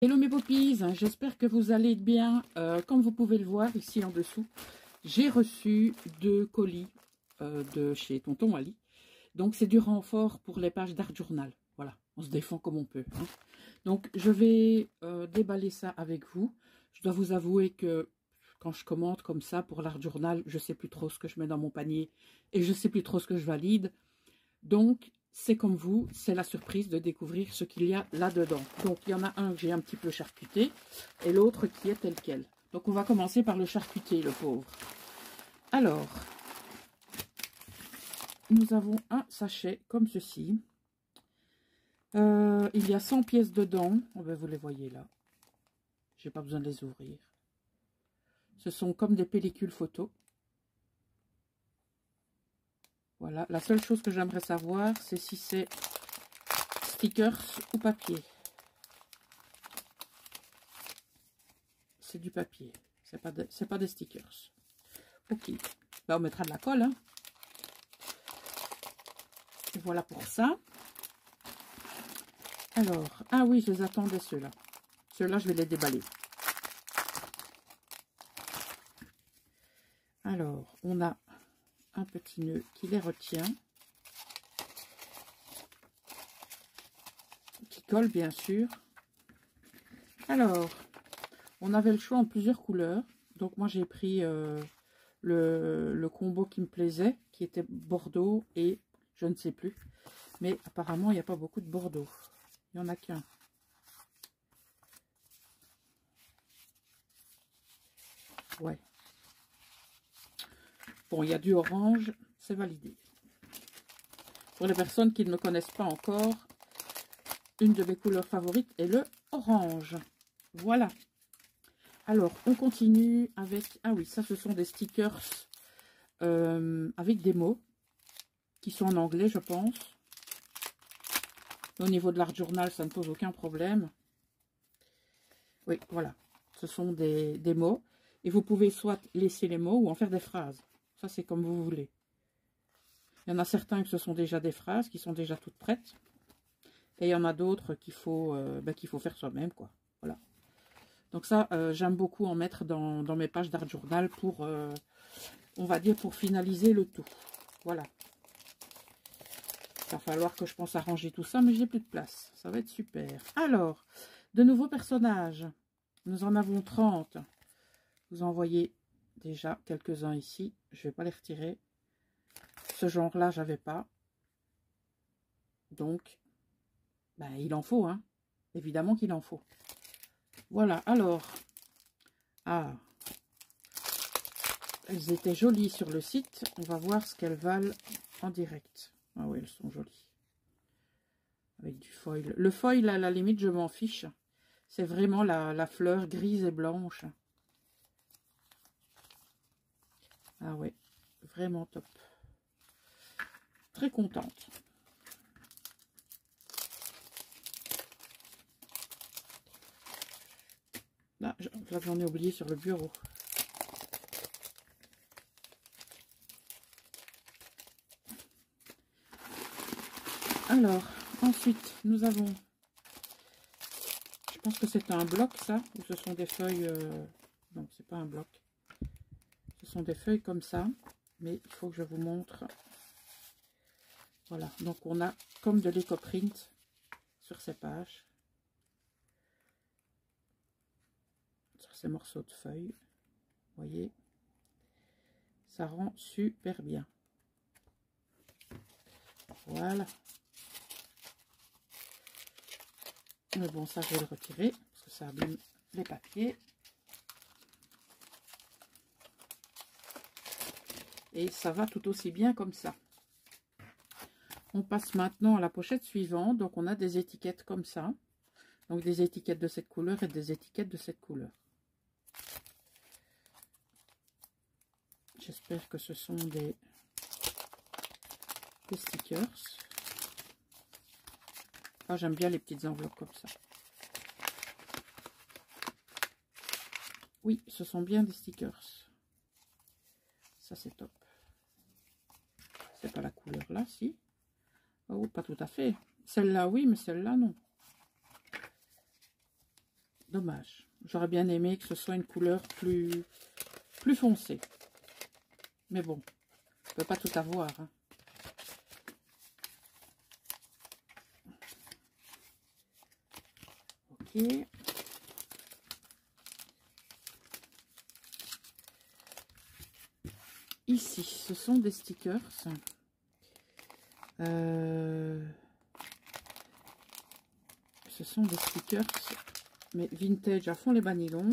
Hello mes poppies, j'espère que vous allez bien. Comme vous pouvez le voir ici en dessous, j'ai reçu 2 colis de chez Tonton Ali. Donc c'est du renfort pour les pages d'Art Journal. Voilà, on se défend comme on peut. Hein. Donc je vais déballer ça avec vous. Je dois vous avouer que quand je commande comme ça pour l'Art Journal, je ne sais plus trop ce que je mets dans mon panier et je ne sais plus trop ce que je valide. Donc c'est comme vous, c'est la surprise de découvrir ce qu'il y a là-dedans. Donc, il y en a un que j'ai un petit peu charcuté et l'autre qui est tel quel. Donc, on va commencer par le charcuter, le pauvre. Alors, nous avons un sachet comme ceci. Il y a 100 pièces dedans. Oh ben, vous les voyez là. J'ai pas besoin de les ouvrir. Ce sont comme des pellicules photo. Voilà. La seule chose que j'aimerais savoir, c'est si c'est stickers ou papier. C'est du papier. C'est pas des stickers. Ok. Là, on mettra de la colle. Hein. Et voilà pour ça. Alors, ah oui, je les attendais ceux-là. Ceux-là, je vais les déballer. Alors, on a un petit nœud qui les retient. Qui colle, bien sûr. Alors, on avait le choix en plusieurs couleurs. Donc, moi, j'ai pris le combo qui me plaisait, qui était bordeaux et je ne sais plus. Mais apparemment, il n'y a pas beaucoup de bordeaux. Il n'y en a qu'un. Ouais. Bon, il y a du orange, c'est validé. Pour les personnes qui ne me connaissent pas encore, une de mes couleurs favorites est le orange. Voilà. Alors, on continue avec... Ah oui, ça, ce sont des stickers avec des mots qui sont en anglais, je pense. Au niveau de l'Art Journal, ça ne pose aucun problème. Oui, voilà. Ce sont des mots. Et vous pouvez soit laisser les mots ou en faire des phrases. Ça, c'est comme vous voulez. Il y en a certains que ce sont déjà des phrases qui sont déjà toutes prêtes. Et il y en a d'autres qu'il faut faire soi-même, quoi. Voilà. Donc ça, j'aime beaucoup en mettre dans mes pages d'Art Journal pour, on va dire, pour finaliser le tout. Voilà. Il va falloir que je pense arranger tout ça, mais j'ai plus de place. Ça va être super. Alors, de nouveaux personnages. Nous en avons 30. Vous en voyez déjà quelques-uns ici. Je ne vais pas les retirer. Ce genre-là, j'avais pas. Donc, ben, il en faut, hein. Évidemment qu'il en faut. Voilà, alors. Ah. Elles étaient jolies sur le site. On va voir ce qu'elles valent en direct. Ah oui, elles sont jolies. Avec du foil. Le foil, à la limite, je m'en fiche. C'est vraiment la fleur grise et blanche. Ah ouais, vraiment top. Très contente. Là, j'en ai oublié sur le bureau. Alors, ensuite, nous avons... Je pense que c'est un bloc, ça. Ou ce sont des feuilles... Non, c'est pas un bloc. Ce sont des feuilles comme ça. Mais il faut que je vous montre. Voilà. Donc, on a comme de l'éco-print sur ces pages. Sur ces morceaux de feuilles. Vous voyez. Ça rend super bien. Voilà. Mais bon, ça, je vais le retirer. Parce que ça abîme les papiers. Et ça va tout aussi bien comme ça. On passe maintenant à la pochette suivante. Donc, on a des étiquettes comme ça. Donc, des étiquettes de cette couleur et des étiquettes de cette couleur. J'espère que ce sont des stickers. Ah, j'aime bien les petites enveloppes comme ça. Oui, ce sont bien des stickers. Ça, c'est top. C'est pas la couleur là, si. Oh, pas tout à fait. Celle-là, oui, mais celle-là, non. Dommage. J'aurais bien aimé que ce soit une couleur plus foncée. Mais bon, on ne peut pas tout avoir. Hein. Ok. Ici, ce sont des stickers. Ce sont des stickers, mais vintage à fond les bas nylons.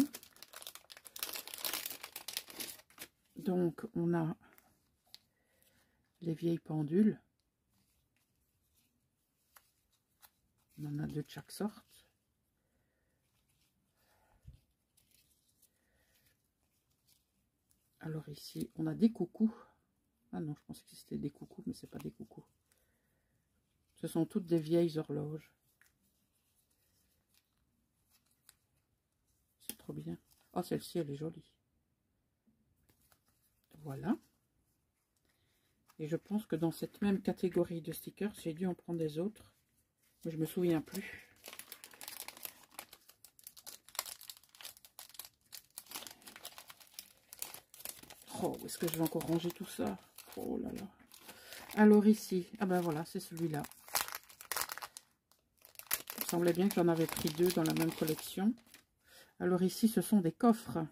Donc, on a les vieilles pendules. On en a deux de chaque sorte. Alors ici, on a des coucous. Ah non, je pensais que c'était des coucous, mais c'est pas des coucous. Ce sont toutes des vieilles horloges. C'est trop bien. Oh, celle-ci, elle est jolie. Voilà. Et je pense que dans cette même catégorie de stickers, j'ai dû en prendre des autres. Mais je me souviens plus. Oh, est-ce que je vais encore ranger tout ça? Oh là là. Alors ici, ah ben voilà, c'est celui-là. Il me semblait bien que j'en avais pris deux dans la même collection. Alors ici, ce sont des coffres.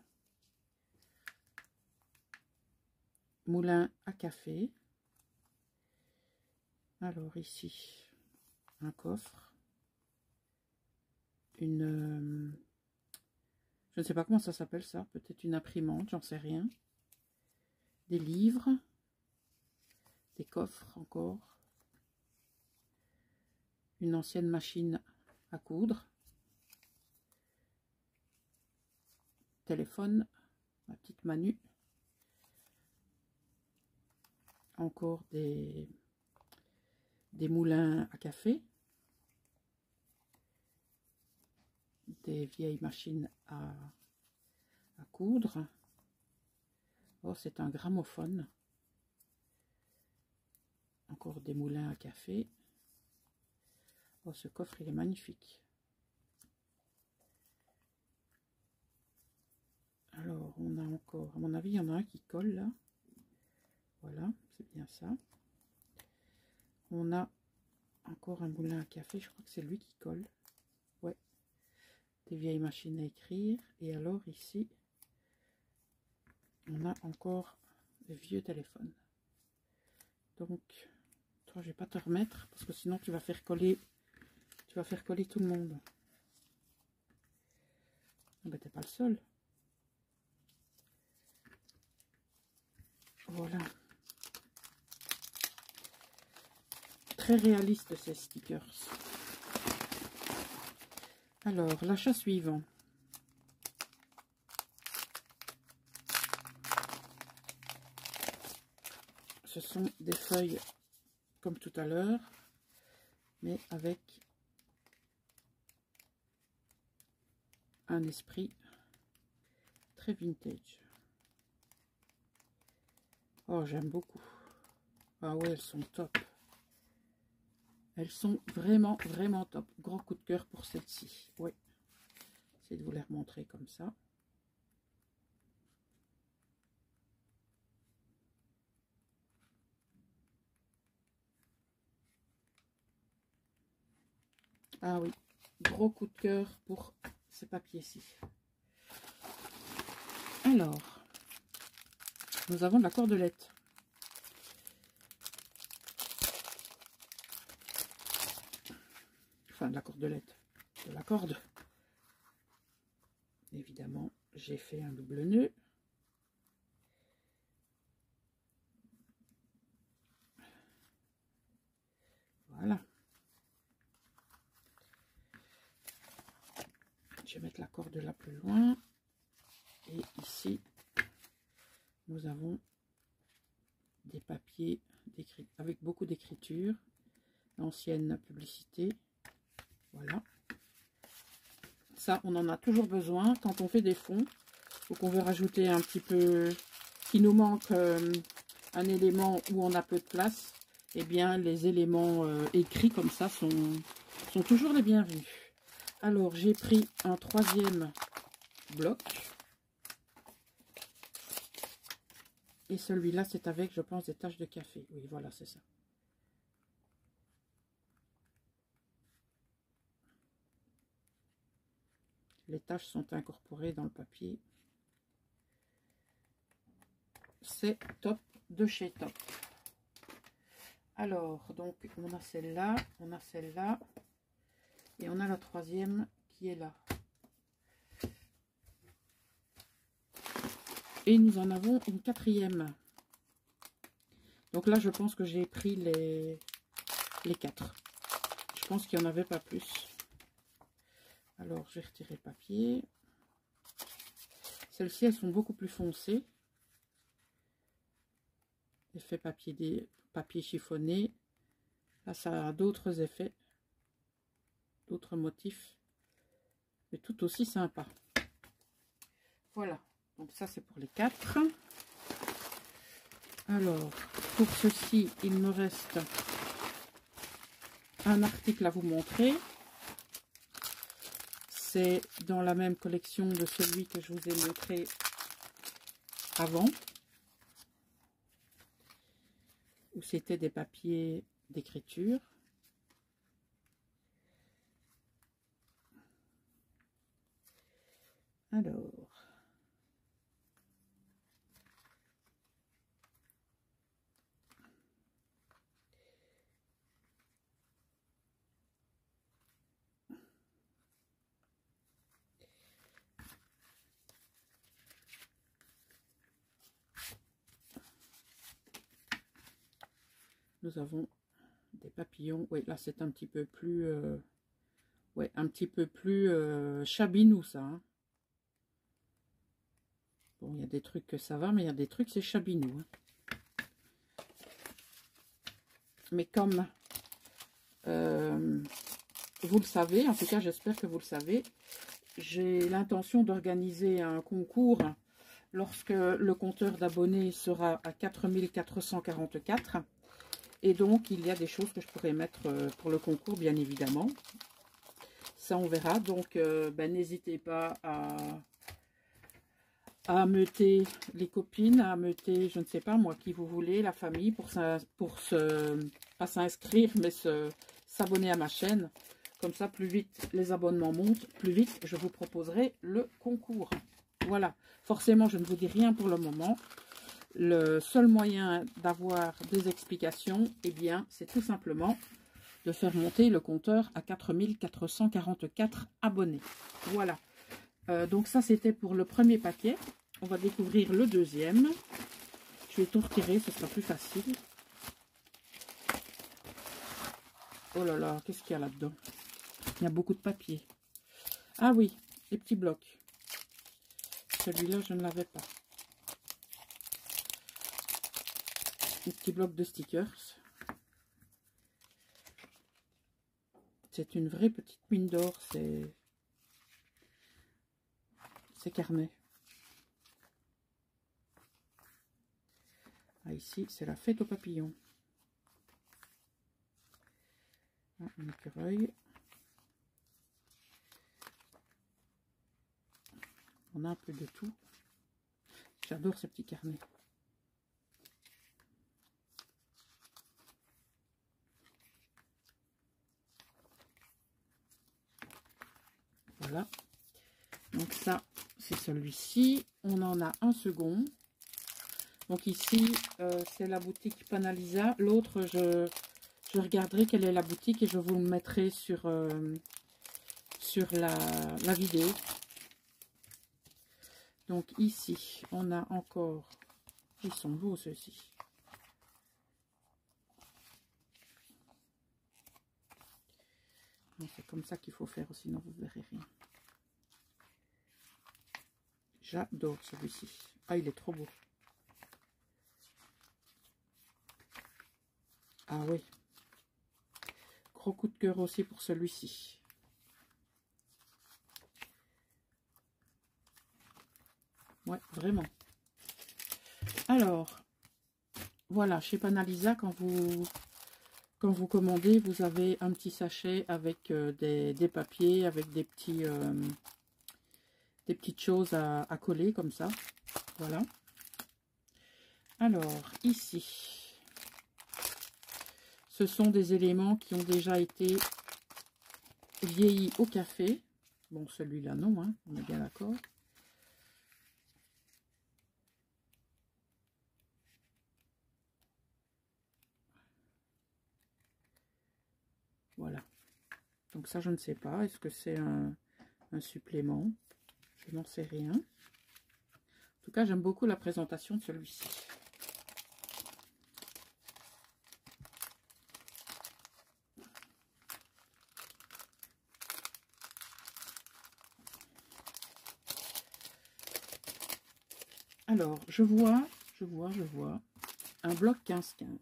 Moulin à café. Alors ici, un coffre. Une... je ne sais pas comment ça s'appelle ça. Peut-être une imprimante, j'en sais rien. Des livres. Des coffres encore. Une ancienne machine à coudre. Téléphone. Ma petite Manu. Encore des moulins à café. Des vieilles machines à coudre. Oh, c'est un gramophone. Encore des moulins à café. Oh, ce coffre, il est magnifique. Alors, on a encore, à mon avis, il y en a un qui colle là. Voilà, c'est bien ça. On a encore un moulin à café, je crois que c'est lui qui colle. Ouais. Des vieilles machines à écrire. Et alors ici, on a encore des vieux téléphones. Donc, toi, je vais pas te remettre parce que sinon tu vas faire coller tout le monde. Ah ben, t'es pas le seul. Voilà. Très réaliste ces stickers. Alors, l'achat suivant. Ce sont des feuilles comme tout à l'heure, mais avec un esprit très vintage. Oh, j'aime beaucoup. Ah ouais, elles sont top. Elles sont vraiment, vraiment top. Grand coup de cœur pour celle-ci. Oui. J'essaie de vous les remontrer comme ça. Ah oui. Gros coup de cœur pour ces papiers-ci. Alors, nous avons de la cordelette. Enfin, de la cordelette. De la corde. Évidemment, j'ai fait un double nœud. Voilà. Je vais mettre la corde là plus loin. Et ici, nous avons des papiers avec beaucoup d'écriture. L'ancienne publicité. Voilà. Ça, on en a toujours besoin quand on fait des fonds ou qu'on veut rajouter un petit peu, qu'il nous manque un élément où on a peu de place. Eh bien, les éléments écrits comme ça sont toujours les bienvenus. Alors, j'ai pris un troisième bloc. Et celui-là, c'est avec, je pense, des taches de café. Oui, voilà, c'est ça. Les taches sont incorporées dans le papier. C'est top de chez Top. Alors, donc, on a celle-là, on a celle-là. Et on a la troisième qui est là. Et nous en avons une quatrième. Donc là, je pense que j'ai pris les 4. Je pense qu'il n'y en avait pas plus. Alors, j'ai retiré le papier. Celles-ci, elles sont beaucoup plus foncées. Effet papier chiffonné. Là, ça a d'autres effets. D'autres motifs. Mais tout aussi sympa. Voilà. Donc ça, c'est pour les 4. Alors, pour ceci, il me reste un article à vous montrer. C'est dans la même collection de celui que je vous ai montré avant. Où c'était des papiers d'écriture. Alors... Nous avons des papillons. Oui, là c'est un petit peu plus... ouais, un petit peu plus chabinou ça. Hein. Bon, il y a des trucs que ça va, mais il y a des trucs c'est chabinou. Hein. Mais comme vous le savez, en tout cas j'espère que vous le savez, j'ai l'intention d'organiser un concours lorsque le compteur d'abonnés sera à 4444. Et donc, il y a des choses que je pourrais mettre pour le concours, bien évidemment. Ça, on verra. Donc, n'hésitez pas à ameuter les copines, à ameuter, je ne sais pas, moi, qui vous voulez, la famille, pas s'inscrire, mais s'abonner à ma chaîne. Comme ça, plus vite les abonnements montent, plus vite je vous proposerai le concours. Voilà. Forcément, je ne vous dis rien pour le moment. Le seul moyen d'avoir des explications, eh bien, c'est tout simplement de faire monter le compteur à 4444 abonnés. Voilà. Donc ça, c'était pour le premier paquet. On va découvrir le deuxième. Je vais tout retirer, ce sera plus facile. Oh là là, qu'est-ce qu'il y a là-dedans? Il y a beaucoup de papier. Ah oui, les petits blocs. Celui-là, je ne l'avais pas. Un petit bloc de stickers. C'est une vraie petite mine d'or, c'est carnet. Ah, ici, c'est la fête aux papillons. Ah, un écureuil. On a un peu de tout. J'adore ces petits carnets. Voilà. Donc ça, c'est celui-ci. On en a un second. Donc ici, c'est la boutique Panalisa. L'autre, je regarderai quelle est la boutique et je vous le mettrai sur la vidéo. Donc ici, on a encore... Ils sont beaux ceux-ci. C'est comme ça qu'il faut faire, sinon vous ne verrez rien. J'adore celui-ci. Ah, il est trop beau. Ah oui. Gros coup de cœur aussi pour celui-ci. Ouais, vraiment. Alors, voilà, chez Panalisa, quand vous quand vous commandez, vous avez un petit sachet avec des papiers, avec des petites choses à coller comme ça. Voilà. Alors, ici, ce sont des éléments qui ont déjà été vieillis au café. Bon, celui-là, non, hein, on est bien d'accord. Voilà. Donc ça, je ne sais pas. Est-ce que c'est un supplément? Je n'en sais rien. En tout cas, j'aime beaucoup la présentation de celui-ci. Alors, je vois un bloc 15-15.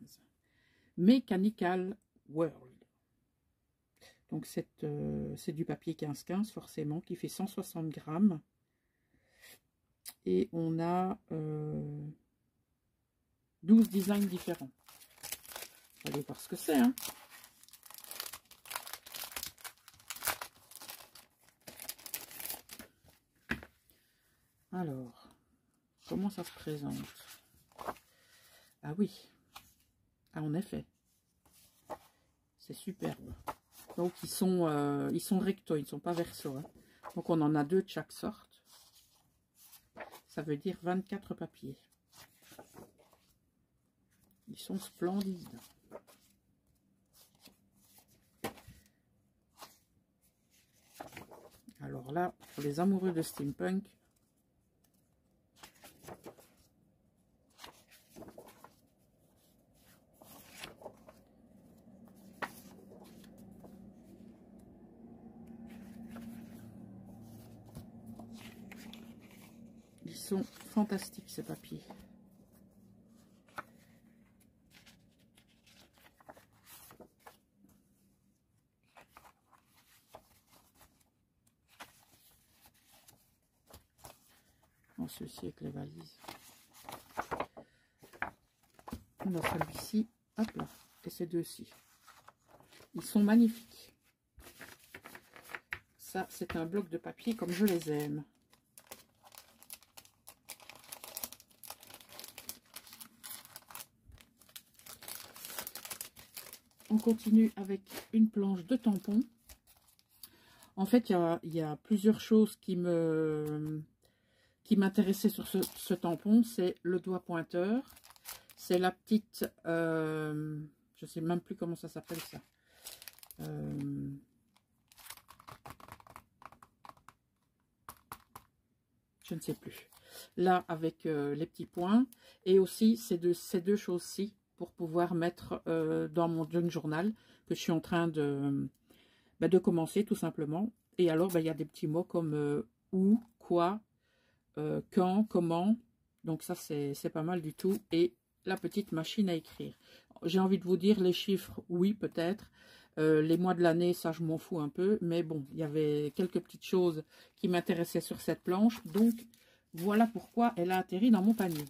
Mechanical World. Donc, c'est du papier 15-15, forcément, qui fait 160 grammes. Et on a 12 designs différents. On va aller voir ce que c'est, hein. Alors, comment ça se présente? Ah oui. Ah, en effet. C'est superbe. Donc, ils sont recto, ils ne sont pas verso. Hein. Donc, on en a 2 de chaque sorte. Ça veut dire 24 papiers. Ils sont splendides. Alors là, pour les amoureux de steampunk, ils sont fantastiques ces papiers. En ceci avec les valises. On a celui-ci, hop là, et ces deux-ci. Ils sont magnifiques. Ça, c'est un bloc de papier comme je les aime. On continue avec une planche de tampons. En fait, il y a plusieurs choses qui m'intéressaient sur ce tampon. C'est le doigt pointeur. C'est la petite... je ne sais même plus comment ça s'appelle ça. Je ne sais plus. Là, avec les petits points. Et aussi, ces deux choses-ci pour pouvoir mettre dans mon junk journal que je suis en train de commencer, tout simplement. Et alors, il y a des petits mots comme où, quoi, quand, comment. Donc ça, c'est pas mal du tout. Et la petite machine à écrire. J'ai envie de vous dire les chiffres, oui, peut-être. Les mois de l'année, ça, je m'en fous un peu. Mais bon, il y avait quelques petites choses qui m'intéressaient sur cette planche. Donc, voilà pourquoi elle a atterri dans mon panier.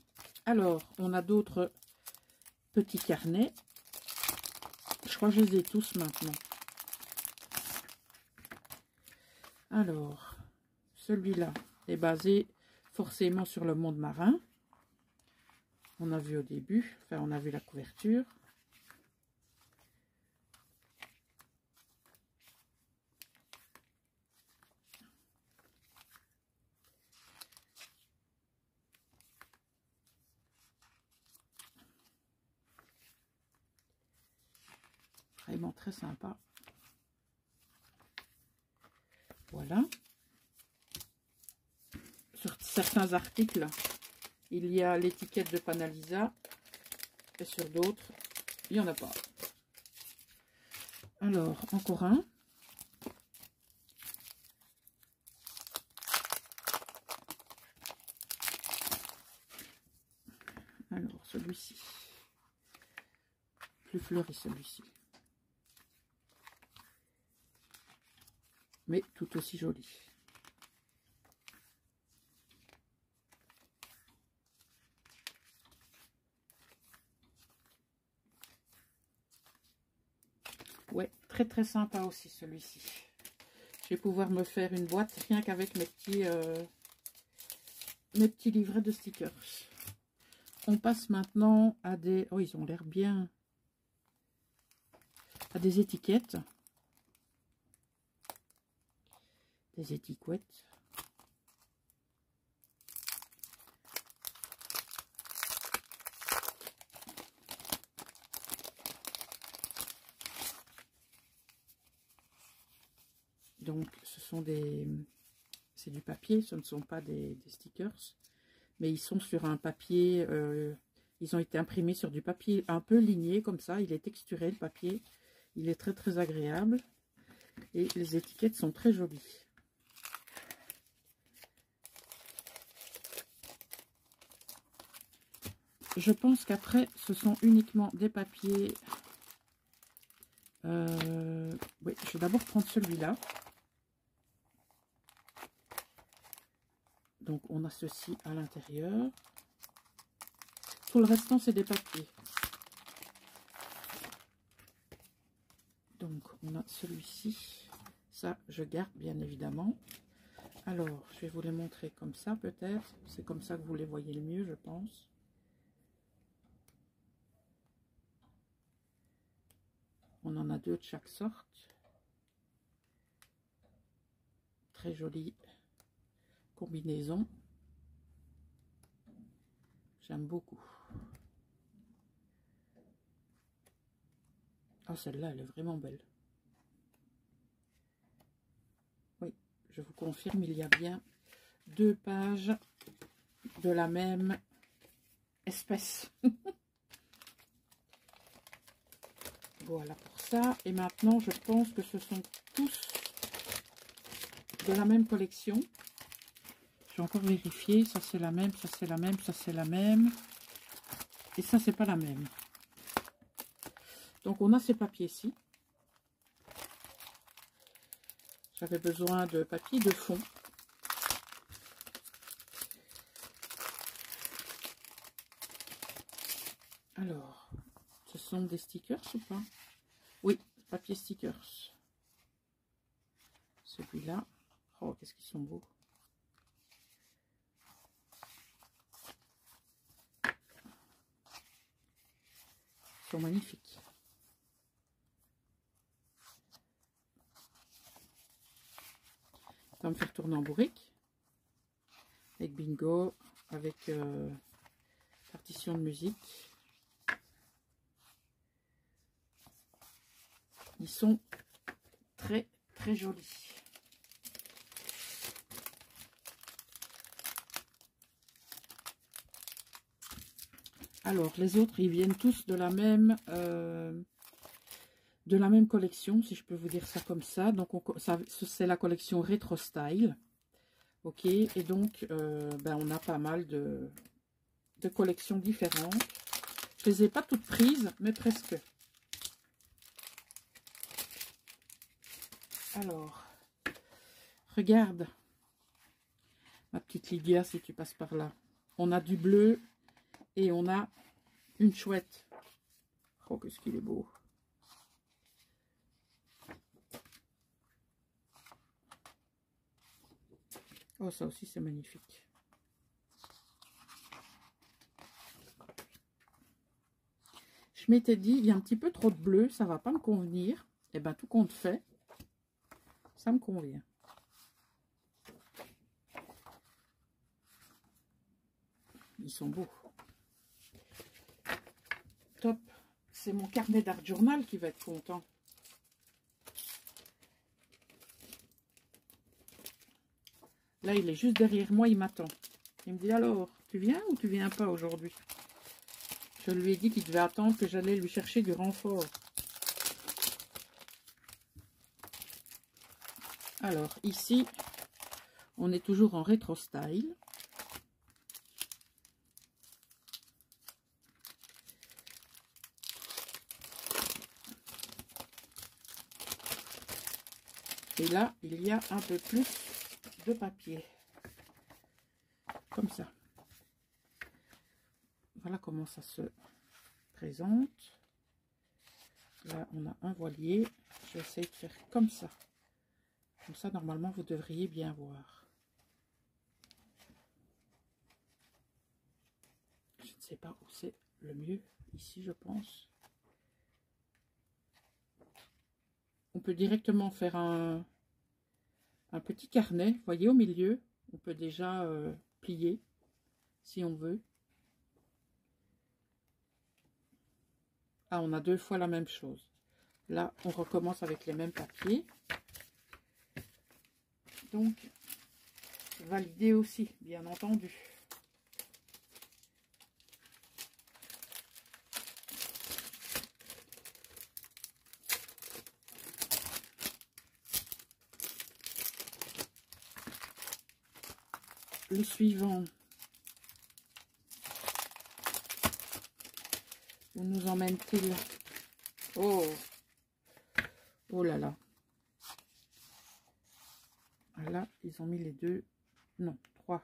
Alors, on a d'autres petits carnets. Je crois que je les ai tous maintenant. Alors, celui-là est basé forcément sur le monde marin. On a vu au début, enfin on a vu la couverture. Vraiment très sympa. Voilà. Sur certains articles, il y a l'étiquette de Panalisa. Et sur d'autres, il n'y en a pas. Alors, encore un. Alors, celui-ci. Plus fleuri celui-ci. Mais tout aussi joli. très très sympa aussi celui-ci. Je vais pouvoir me faire une boîte rien qu'avec mes petits livrets de stickers. On passe maintenant à des... Oh, ils ont l'air bien. À des étiquettes. Des étiquettes. Donc, ce sont des... C'est du papier, ce ne sont pas des stickers. Mais ils sont sur un papier... ils ont été imprimés sur du papier un peu ligné, comme ça. Il est texturé, le papier. Il est très, très agréable. Et les étiquettes sont très jolies. Je pense qu'après, ce sont uniquement des papiers. Oui, je vais d'abord prendre celui-là. Donc, on a ceci à l'intérieur. Tout le restant, c'est des papiers. Donc, on a celui-ci. Ça, je garde, bien évidemment. Alors, je vais vous les montrer comme ça, peut-être. C'est comme ça que vous les voyez le mieux, je pense. On en a 2 de chaque sorte. Très jolie combinaison. J'aime beaucoup. Ah, celle-là, elle est vraiment belle. Oui, je vous confirme, il y a bien 2 pages de la même espèce. Voilà pour ça. Et maintenant, je pense que ce sont tous de la même collection. Je vais encore vérifier. Ça, c'est la même, ça, c'est la même, ça, c'est la même. Et ça, c'est pas la même. Donc, on a ces papiers-ci. J'avais besoin de papier de fond. Alors, ce sont des stickers ou pas? Oui, papier stickers. Celui-là. Oh, qu'est-ce qu'ils sont beaux. Ils sont magnifiques. Ça va me faire tourner en bourrique. Avec bingo, avec partition de musique. Ils sont très très jolis. Alors, les autres, ils viennent tous de la même collection, si je peux vous dire ça comme ça. Donc, c'est la collection Retro Style. Ok, et donc, on a pas mal de collections différentes. Je les ai pas toutes prises, mais presque. Alors, regarde, ma petite Lydia, si tu passes par là. On a du bleu et on a une chouette. Oh, qu'est-ce qu'il est beau. Oh, ça aussi, c'est magnifique. Je m'étais dit, il y a un petit peu trop de bleu, ça va pas me convenir. Et bien, tout compte fait, ça me convient. Ils sont beaux. Top. C'est mon carnet d'art journal qui va être content. Là, il est juste derrière moi, il m'attend. Il me dit, alors, tu viens ou tu viens pas aujourd'hui? Je lui ai dit qu'il devait attendre que j'allais lui chercher du renfort. Alors, ici, on est toujours en rétro style. Et là, il y a un peu plus de papier. Comme ça. Voilà comment ça se présente. Là, on a un voilier. Je vais essayer de faire comme ça. Comme ça, normalement, vous devriez bien voir. Je ne sais pas où c'est le mieux. Ici, je pense. On peut directement faire un petit carnet. Vous voyez, au milieu, on peut déjà plier, si on veut. Ah, on a 2 fois la même chose. Là, on recommence avec les mêmes papiers. Donc, valider aussi, bien entendu. Le suivant. Où nous emmène-t-il? Oh! Oh là là! Ah là, ils ont mis les 2. Non, 3.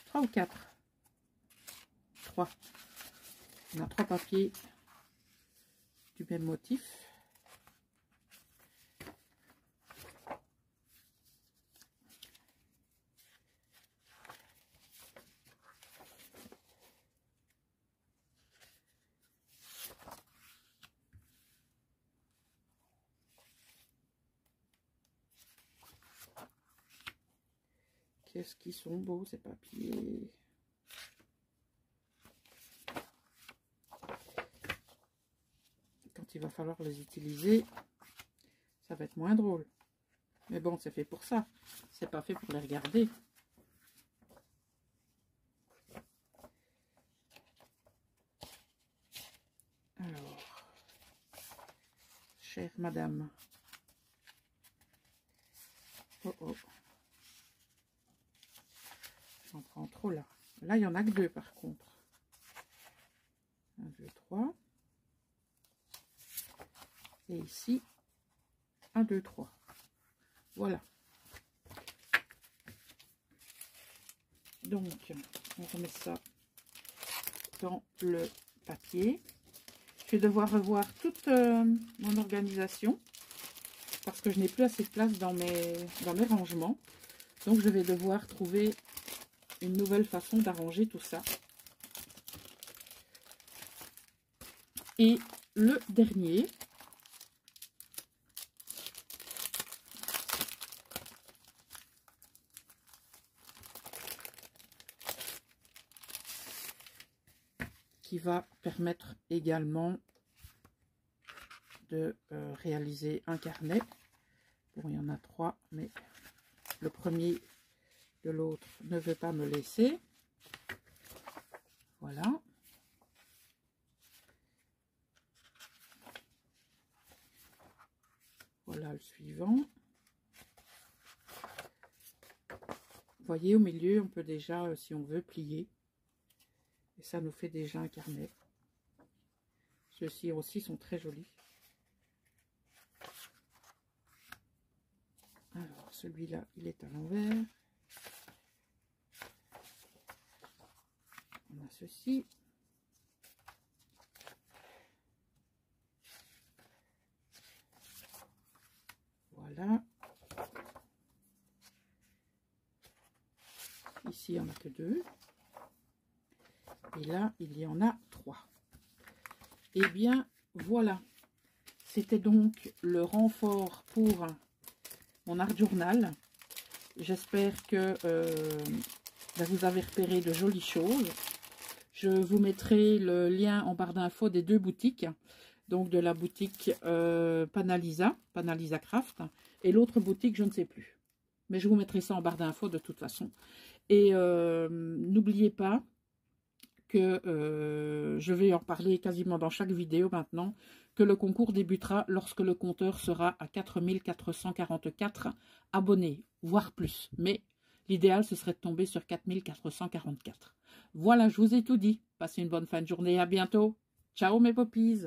3 ou 4? 3. On a 3 papiers du même motif. Qu'est-ce qu'ils sont beaux ces papiers. Quand il va falloir les utiliser, ça va être moins drôle. Mais bon, c'est fait pour ça. C'est pas fait pour les regarder. Alors, chère madame. Oh oh. J'en prends trop là. Là, il n'y en a que 2 par contre. 1, 2, 3. Et ici, 1, 2, 3. Voilà. Donc, on remet ça dans le papier. Je vais devoir revoir toute mon organisation parce que je n'ai plus assez de place dans mes rangements. Donc, je vais devoir trouver une nouvelle façon d'arranger tout ça. Et le dernier, qui va permettre également de réaliser un carnet. Bon, il y en a 3, mais le premier de l'autre ne veut pas me laisser. Voilà. Voilà le suivant. Vous voyez, au milieu, on peut déjà, si on veut, plier. Et ça nous fait déjà un carnet. Ceux-ci aussi sont très jolis. Alors, celui-là, il est à l'envers. On a ceci. Voilà. Ici, il n'y en a que 2. Et là, il y en a 3. Et bien, voilà. C'était donc le renfort pour mon art journal. J'espère que vous avez repéré de jolies choses. Je vous mettrai le lien en barre d'infos des 2 boutiques. Donc de la boutique Panalisa Craft. Et l'autre boutique, je ne sais plus. Mais je vous mettrai ça en barre d'infos de toute façon. Et n'oubliez pas que je vais en parler quasiment dans chaque vidéo maintenant, que le concours débutera lorsque le compteur sera à 4444 abonnés, voire plus. Mais l'idéal, ce serait de tomber sur 4444. Voilà, je vous ai tout dit. Passez une bonne fin de journée. À bientôt. Ciao mes poppies.